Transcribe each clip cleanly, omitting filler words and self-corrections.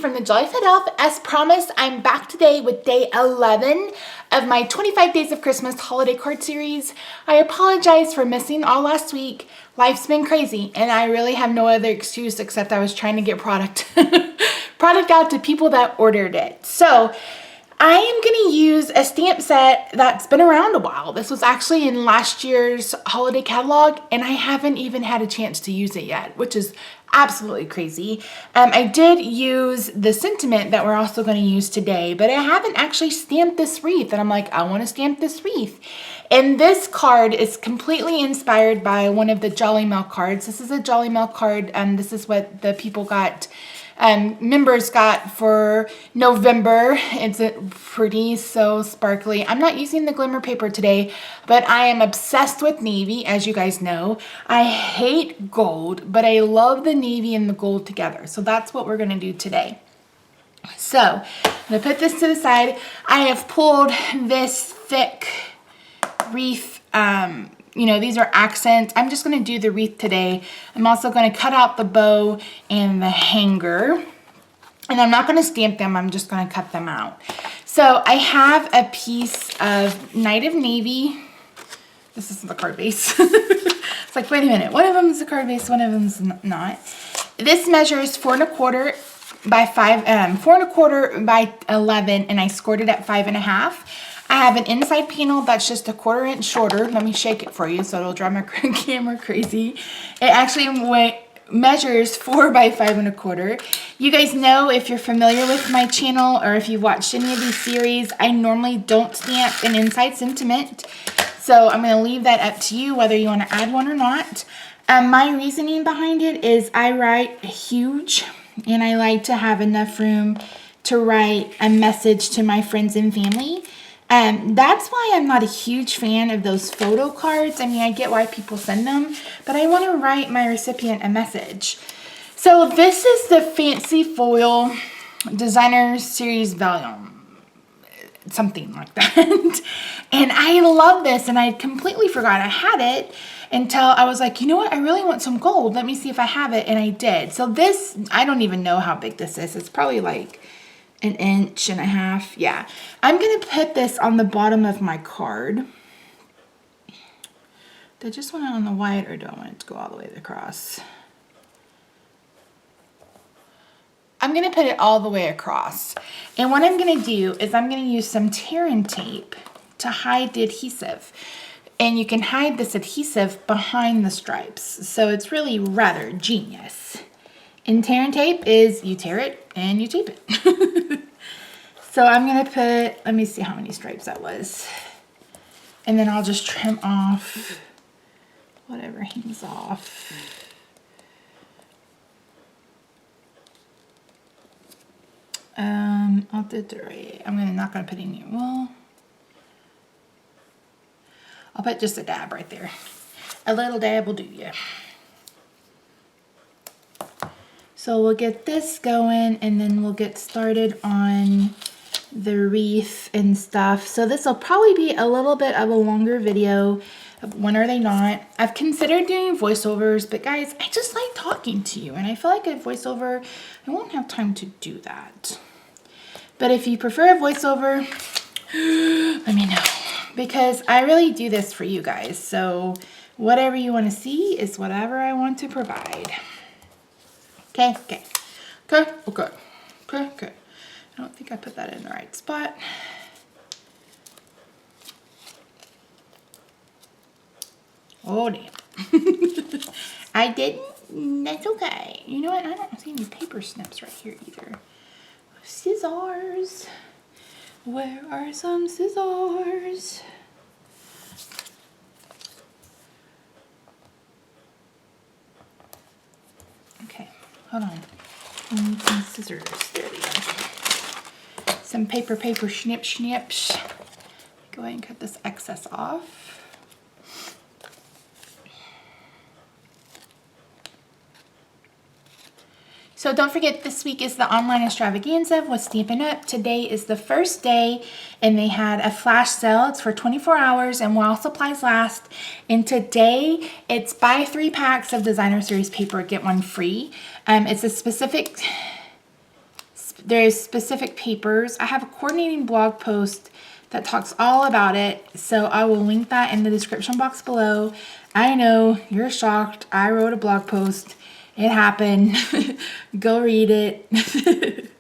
from the Jolly Elf. As promised, I'm back today with day 11 of my 25 Days of Christmas holiday card series. I apologize for missing all last week. Life's been crazy and I really have no other excuse except I was trying to get product out to people that ordered it. So I am going to use a stamp set that's been around a while. This was actually in last year's holiday catalog and I haven't even had a chance to use it yet, which is absolutely crazy. I did use the sentiment that we're also going to use today, but I haven't actually stamped this wreath and I'm like, I want to stamp this wreath. And this card is completely inspired by one of the Jolly Mail cards. This is a Jolly Mail card and this is what the people got, members got for November. It's pretty so sparkly. I'm not using the glimmer paper today, but I am obsessed with navy, as you guys know. I hate gold, but I love the navy and the gold together. So that's what we're going to do today. So I'm going to put this to the side. I have pulled this thick wreath. You know, these are accents. I'm just going to do the wreath today. I'm also going to cut out the bow and the hanger. And I'm not going to stamp them. I'm just going to cut them out. So I have a piece of Night of Navy. This is the card base. It's like, wait a minute. One of them is a card base. One of them is not. This measures 4 1/4 by 4 1/4 by 11. And I scored it at 5.5. I have an inside panel that's just 1/4 inch shorter. Let me shake it for you so it'll drive my camera crazy. It actually measures 4 by 5 1/4. You guys know, if you're familiar with my channel or if you've watched any of these series, I normally don't stamp an inside sentiment. So I'm going to leave that up to you whether you want to add one or not. My reasoning behind it is I write huge and I like to have enough room to write a message to my friends and family. That's why I'm not a huge fan of those photo cards. I mean, I get why people send them, but I want to write my recipient a message. So this is the Fancy Foil Designer Series Volume, something like that. And I love this, and I completely forgot I had it until I was like, you know what? I really want some gold. Let me see if I have it, and I did. So this, I don't even know how big this is. It's probably like 1.5 inches. Yeah. I'm going to put this on the bottom of my card. Do I just want it on the white or do I want it to go all the way across? I'm going to put it all the way across. And what I'm going to do is I'm going to use some tear and tape to hide the adhesive. And you can hide this adhesive behind the stripes. So it's really rather genius. And tear and tape is you tear it and you tape it. So I'm going to put, let me see how many stripes that was. And then I'll just trim off whatever hangs off. I'll do it right. I'm not going to put any, well, I'll put just a dab right there. A little dab will do you. So we'll get this going and then we'll get started on the wreath and stuff. So this will probably be a little bit of a longer video. When are they not? I've considered doing voiceovers, but guys, I just like talking to you and I feel like a voiceover, I won't have time to do that. But if you prefer a voiceover, let me know because I really do this for you guys. So whatever you want to see is whatever I want to provide. Okay. I don't think I put that in the right spot. Oh, damn. I didn't. That's okay. You know what? I don't see any paper snips right here either. Scissors. Where are some scissors? Okay, hold on. I need some scissors. There we go. Some paper snips. Go ahead and cut this excess off. So don't forget, this week is the online extravaganza with Stampin' Up. Today is the first day, and they had a flash sale. It's for 24 hours and while supplies last. And today, it's buy 3 packs of Designer Series paper, get 1 free. It's a specific there's specific papers. I have a coordinating blog post that talks all about it, so I will link that in the description box below. I know you're shocked. I wrote a blog post. It happened. Go read it.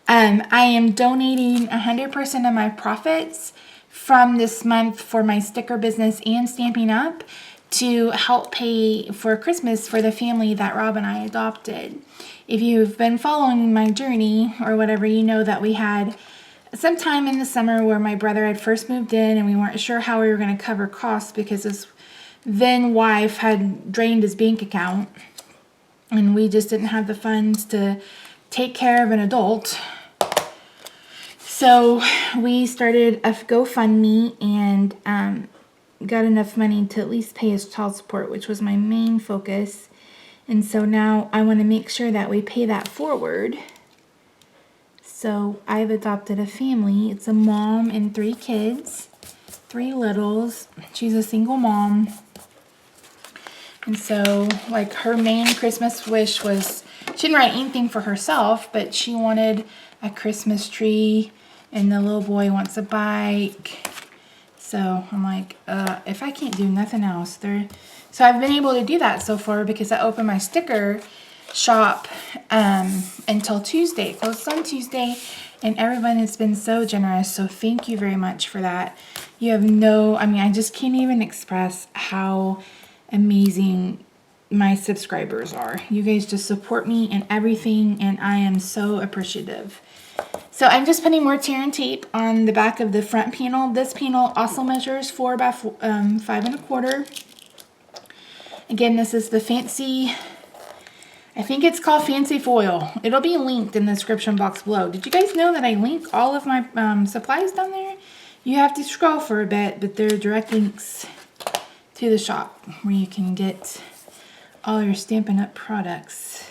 I am donating 100% of my profits from this month for my sticker business and Stampin' Up! To help pay for Christmas for the family that Rob and I adopted. If you've been following my journey or whatever, you know that we had some time in the summer where my brother had first moved in and we weren't sure how we were going to cover costs because his then wife had drained his bank account and we just didn't have the funds to take care of an adult. So we started a GoFundMe and got enough money to at least pay his child support, which was my main focus. And so now I want to make sure that we pay that forward. So I've adopted a family. It's a mom and 3 kids, 3 littles. She's a single mom. And so like her main Christmas wish was, she didn't write anything for herself, but she wanted a Christmas tree and the little boy wants a bike. So I'm like, if I can't do nothing else, so I've been able to do that so far because I opened my sticker shop until Tuesday. It closes on Tuesday, and everyone has been so generous. So thank you very much for that. You have I just can't even express how amazing my subscribers are. You guys just support me in everything, and I am so appreciative. So I'm just putting more tear and tape on the back of the front panel. This panel also measures 4 by 5 1/4. Again, this is the fancy, I think it's called Fancy Foil. It'll be linked in the description box below. Did you guys know that I link all of my supplies down there? You have to scroll for a bit, but there are direct links to the shop where you can get all your Stampin' Up! Products.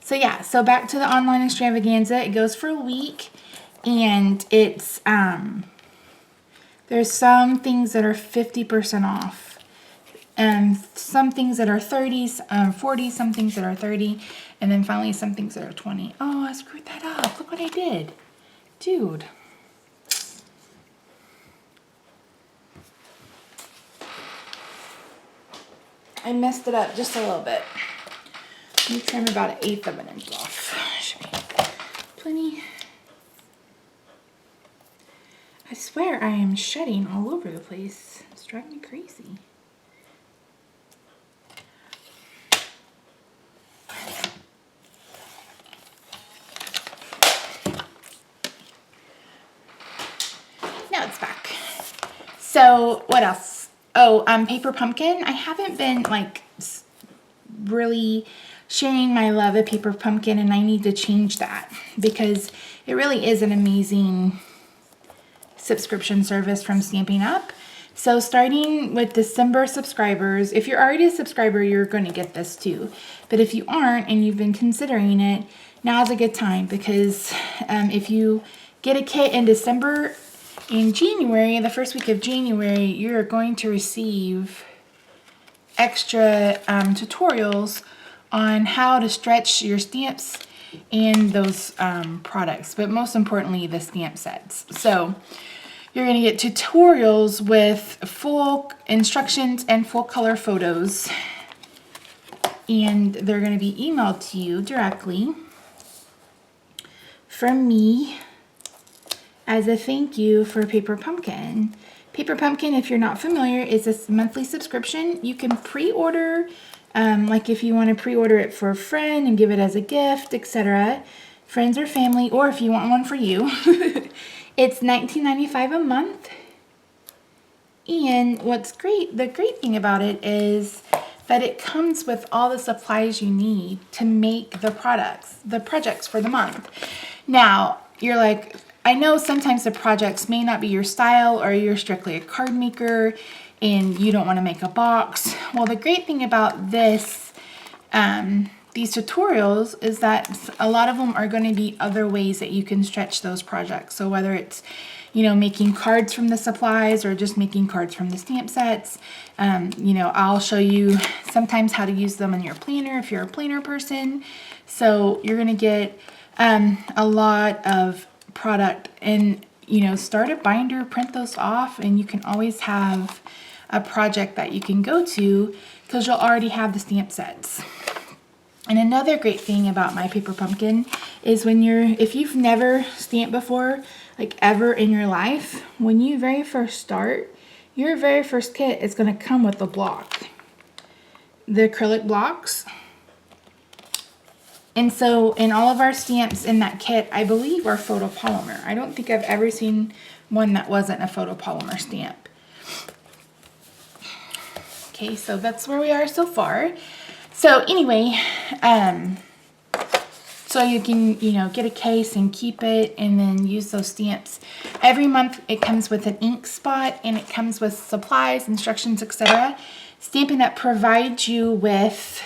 So yeah, so back to the online extravaganza. It goes for a week, and it's there's some things that are 50% off, and some things that are 30, 40, some things that are 30, and then finally some things that are 20. Oh, I screwed that up. Look what I did, dude. I messed it up just a little bit. Let me trim about 1/8 of an inch off. Should be plenty. I swear I am shedding all over the place. It's driving me crazy. Now it's back. So what else? Oh, Paper Pumpkin. I haven't been like really sharing my love of Paper Pumpkin, and I need to change that because it really is an amazing subscription service from Stampin' Up! So starting with December subscribers, if you're already a subscriber, you're going to get this too. But if you aren't and you've been considering it, now's a good time because if you get a kit in December, in January, the first week of January, you're going to receive extra tutorials on how to stretch your stamps and those products, but most importantly, the stamp sets. So you're going to get tutorials with full instructions and full color photos, and they're going to be emailed to you directly from me as a thank you for Paper Pumpkin. Paper Pumpkin, if you're not familiar, is a monthly subscription. You can pre-order, like if you want to pre-order it for a friend and give it as a gift, etc. Friends or family, or if you want one for you. It's $19.95 a month. And what's great, the great thing about it is that it comes with all the supplies you need to make the projects for the month. Now, you're like, I know sometimes the projects may not be your style, or you're strictly a card maker and you don't want to make a box. Well, the great thing about this, these tutorials, is that a lot of them are going to be other ways that you can stretch those projects. So whether it's, you know, making cards from the supplies or just making cards from the stamp sets, you know, I'll show you sometimes how to use them in your planner if you're a planner person. So you're going to get a lot of product, and you know, start a binder, print those off, and you can always have a project that you can go to because you'll already have the stamp sets. And another great thing about My Paper Pumpkin is if you've never stamped before, like ever in your life, when you very first start, your very first kit is going to come with a block. The acrylic blocks. And so in all of our stamps in that kit, I believe are photopolymer. I don't think I've ever seen one that wasn't a photopolymer stamp. Okay, so that's where we are so far. So anyway, so you can, you know, get a case and keep it and then use those stamps. Every month it comes with an ink spot and it comes with supplies, instructions, etc. Stampin' Up! Provides you with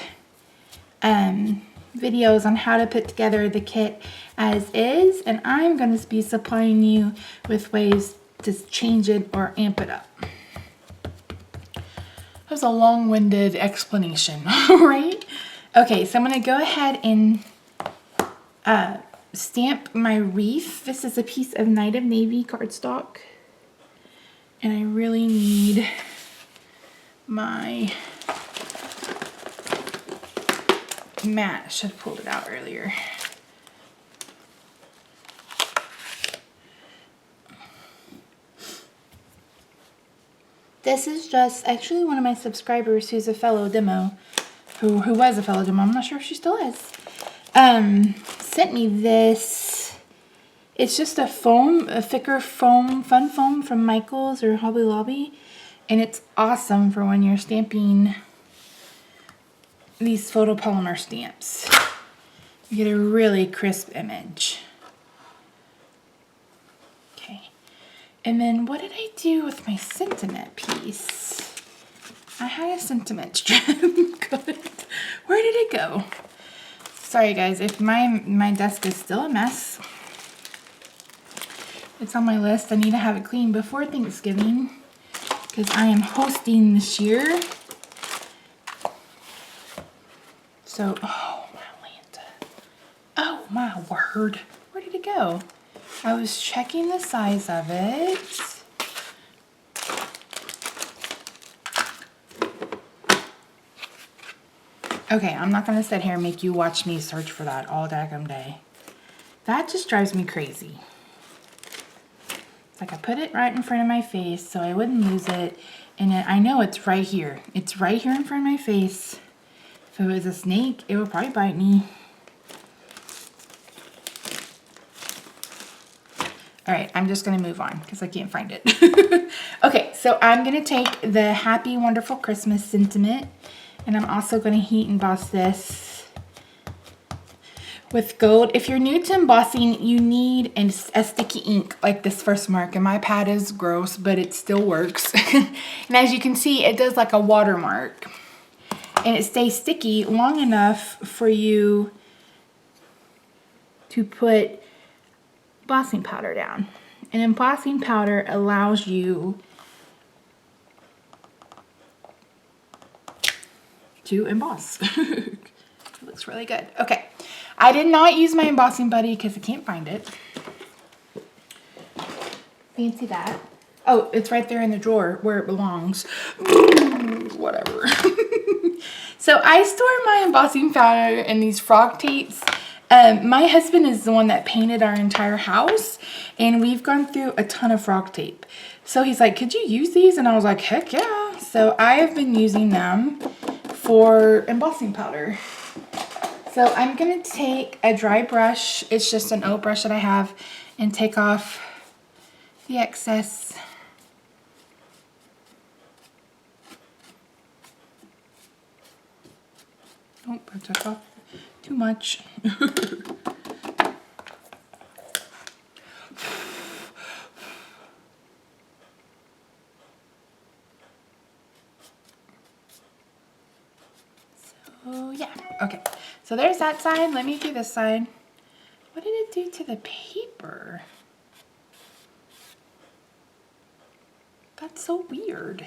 videos on how to put together the kit as is, and I'm going to be supplying you with ways to change it or amp it up. That was a long-winded explanation, right? Okay, so I'm going to go ahead and stamp my wreath. This is a piece of Night of Navy cardstock, and I really need my mat. Should have pulled it out earlier. This is just actually one of my subscribers who's a fellow demo, who was a fellow demo. I'm not sure if she still is. Sent me this. It's just a thicker foam, fun foam from Michaels or Hobby Lobby, and it's awesome for when you're stamping these photopolymer stamps. You get a really crisp image. Okay. And then what did I do with my sentiment piece? I had a sentiment strip. Good. Where did it go? Sorry guys, if my desk is still a mess. It's on my list. I need to have it clean before Thanksgiving because I am hosting this year. So, oh my Lanta. Oh my word. Where did it go? I was checking the size of it. Okay, I'm not gonna sit here and make you watch me search for that all daggum day. That just drives me crazy. It's like I put it right in front of my face so I wouldn't lose it. And I know it's right here. It's right here in front of my face. If it was a snake, it would probably bite me. All right, I'm just gonna move on because I can't find it. Okay, so I'm gonna take the Happy Wonderful Christmas sentiment, and I'm also gonna heat emboss this with gold. If you're new to embossing, you need a sticky ink like this first mark, and my pad is gross, but it still works. And as you can see, it does like a watermark, and it stays sticky long enough for you to put embossing powder down. And embossing powder allows you to emboss. It looks really good. Okay, I did not use my embossing buddy because I can't find it. Fancy that. Oh, it's right there in the drawer where it belongs. Whatever. So I store my embossing powder in these frog tapes. My husband is the one that painted our entire house, and we've gone through a ton of frog tape. So he's like, could you use these? And I was like, heck yeah. So I have been using them for embossing powder. So I'm going to take a dry brush. It's just an oak brush that I have, and take off the excess. Oh, I took off too much. So yeah, okay. So there's that side. Let me do this side. What did it do to the paper? That's so weird.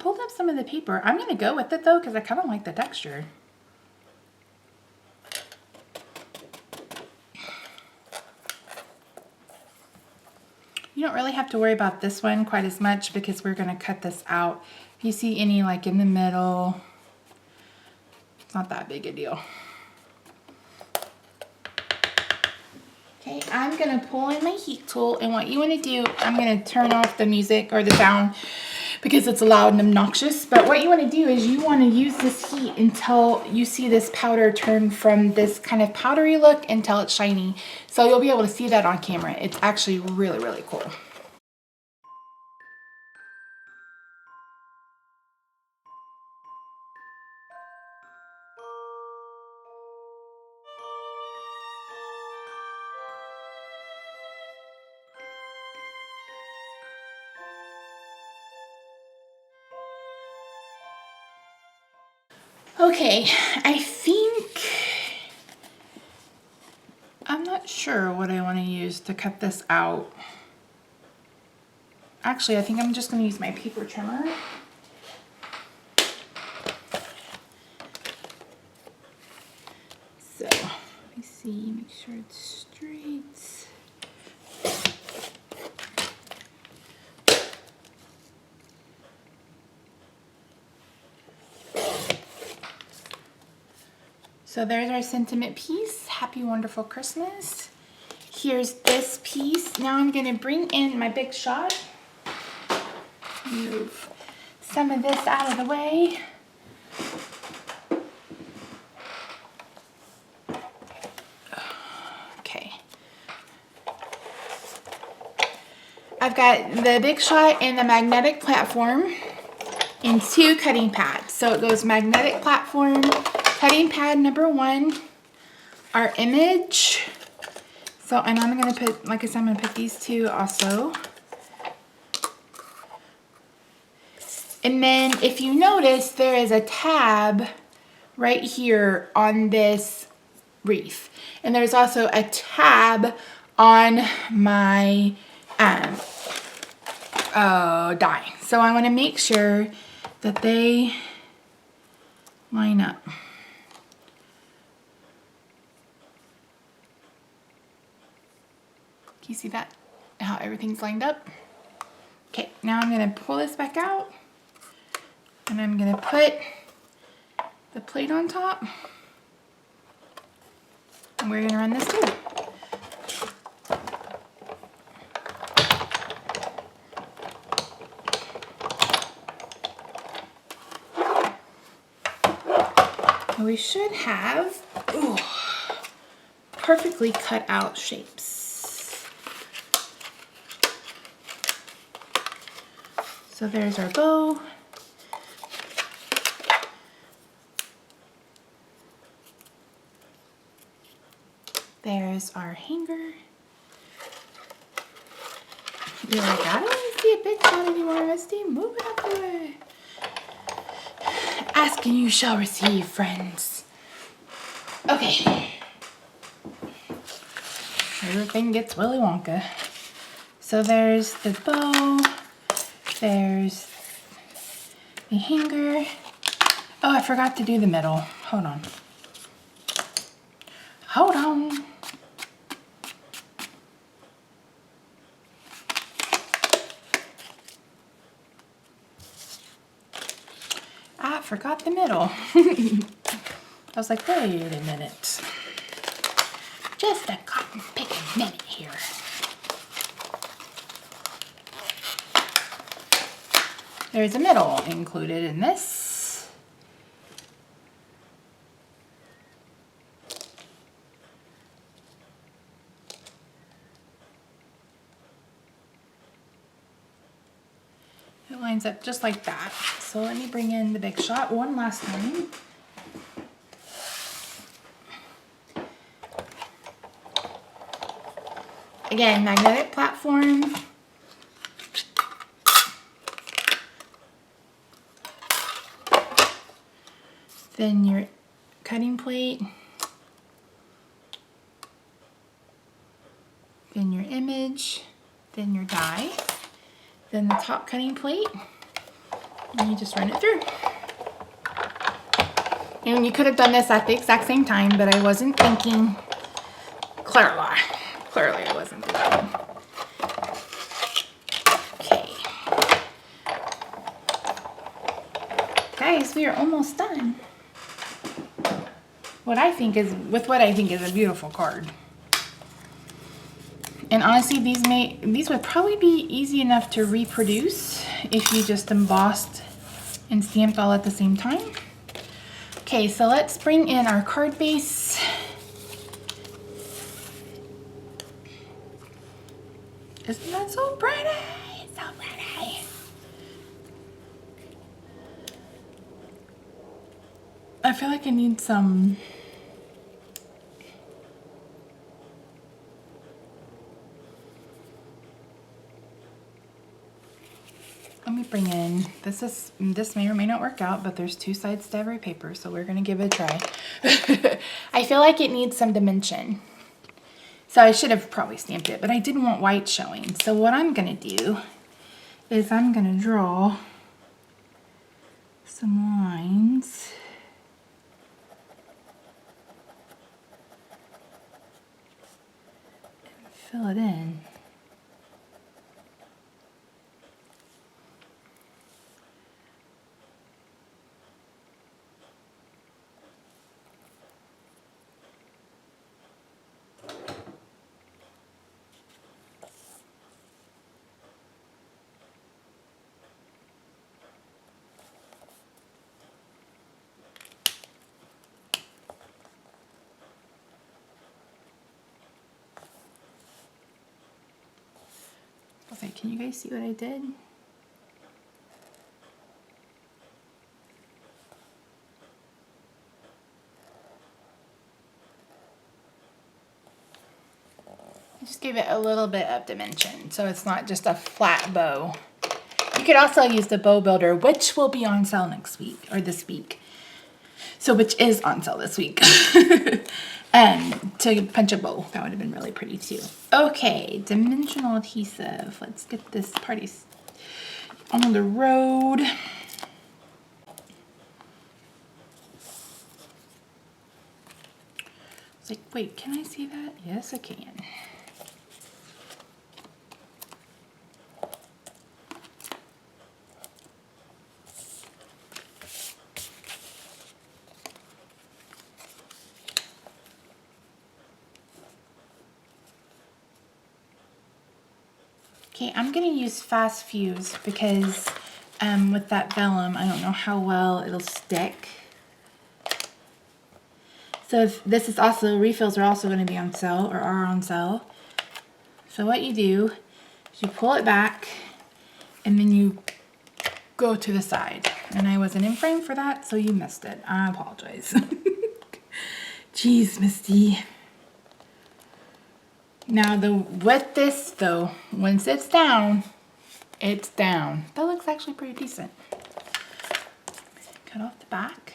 pulled up some of the paper. I'm going to go with it though because I kind of like the texture. You don't really have to worry about this one quite as much because we're going to cut this out. If you see any like in the middle, it's not that big a deal. Okay, I'm going to pull in my heat tool, and what you want to do, I'm going to turn off the music or the sound because it's loud and obnoxious, but what you want to do is you want to use this heat until you see this powder turn from this kind of powdery look until it's shiny. So you'll be able to see that on camera. It's actually really, really cool. Okay, I'm not sure what I want to use to cut this out. Actually, I think I'm just going to use my paper trimmer. So, let me see, make sure it's straight. So there's our sentiment piece. Happy wonderful Christmas. Here's this piece. Now I'm going to bring in my big shot. Move some of this out of the way. Okay. I've got the big shot and the magnetic platform in 2 cutting pads. So it goes magnetic platform, cutting pad number 1, our image. So, and I'm going to put, like I said, I'm going to put these 2 also. And then if you notice, there is a tab right here on this wreath. And there's also a tab on my die. So I want to make sure that they line up. Can you see that? How everything's lined up? Okay, now I'm going to pull this back out. And I'm going to put the plate on top. And we're going to run this too. And we should have perfectly cut out shapes. So there's our bow. There's our hanger. You're like, I don't want to see a big shot anymore, Misty. Move it up the way. Ask and you shall receive, friends. Okay. Everything gets Willy Wonka. So there's the bow. There's the hanger. Oh, I forgot to do the middle. Hold on. Hold on. I forgot the middle. I was like, wait a minute. Just a cotton picking minute here. There's a middle included in this. It lines up just like that. So let me bring in the big shot one last time. Again, magnetic platform. Then your cutting plate. Then your image. Then your die. Then the top cutting plate. And you just run it through. And you could have done this at the exact same time, but I wasn't thinking. Clearly I wasn't thinking. Okay. Guys, we are almost done. What I think is a beautiful card. And honestly, these would probably be easy enough to reproduce if you just embossed and stamped all at the same time. Okay, so let's bring in our card base. Isn't that so pretty? So pretty. I feel like I need some. Let me bring in, this may or may not work out, but there's 2 sides to every paper, so we're gonna give it a try. I feel like it needs some dimension. So I should have probably stamped it, but I didn't want white showing. So what I'm gonna do is I'm gonna draw some lines. And fill it in. Okay, can you guys see what I did? I just gave it a little bit of dimension, so it's not just a flat bow. You could also use the bow builder, which will be on sale next week, or this week. So, which is on sale this week. And to punch a bow, that would have been really pretty too. Okay, dimensional adhesive. Let's get this party on the road. It's like, wait, can I see that? Yes, I can. Okay, I'm gonna use fast fuse because with that vellum, I don't know how well it'll stick. So if this is also, refills are also gonna be on sale or are on sale. So what you do is you pull it back and then you go to the side. And I wasn't in frame for that, so you missed it. I apologize. Jeez, Misty. Now with this though, once it's down, it's down. That looks actually pretty decent. Cut off the back.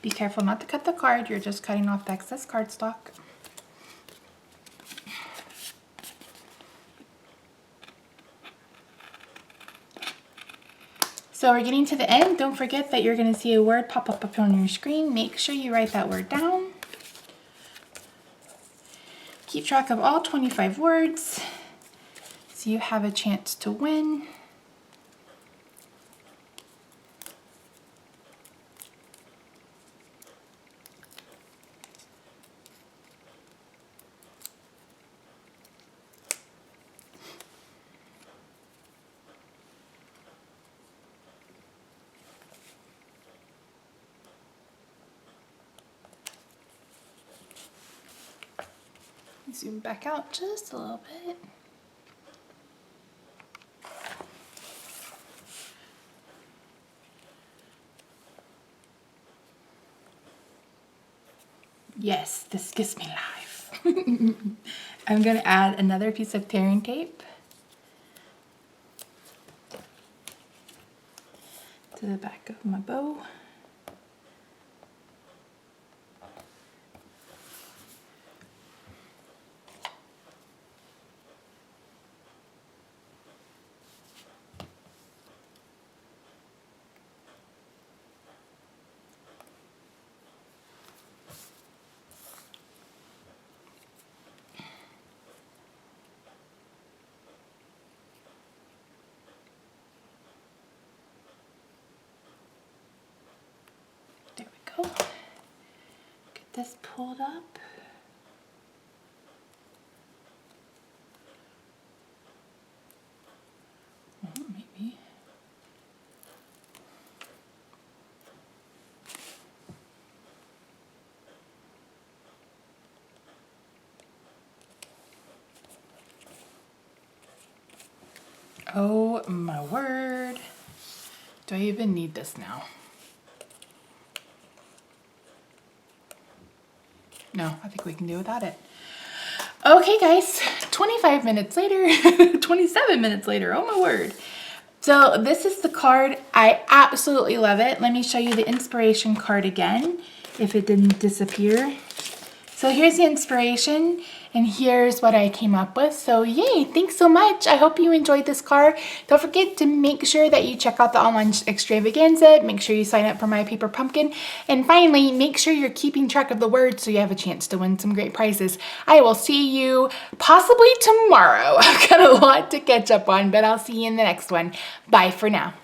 Be careful not to cut the card, you're just cutting off the excess cardstock. So we're getting to the end. Don't forget that you're going to see a word pop up on your screen. Make sure you write that word down. Keep track of all 25 words so you have a chance to win. Zoom back out just a little bit. Yes, this gives me life. I'm going to add another piece of tearing tape to the back of my bow. this pulled up. Oh, maybe. Oh my word. Do I even need this now? No, I think we can do without it. Okay guys, 25 minutes later, 27 minutes later, oh my word. So this is the card. I absolutely love it. Let me show you the inspiration card again, if it didn't disappear. So here's the inspiration, and here's what I came up with. So yay, thanks so much. I hope you enjoyed this card. Don't forget to make sure that you check out the online extravaganza. Make sure you sign up for My Paper Pumpkin. And finally, make sure you're keeping track of the words so you have a chance to win some great prizes. I will see you possibly tomorrow. I've got a lot to catch up on, but I'll see you in the next one. Bye for now.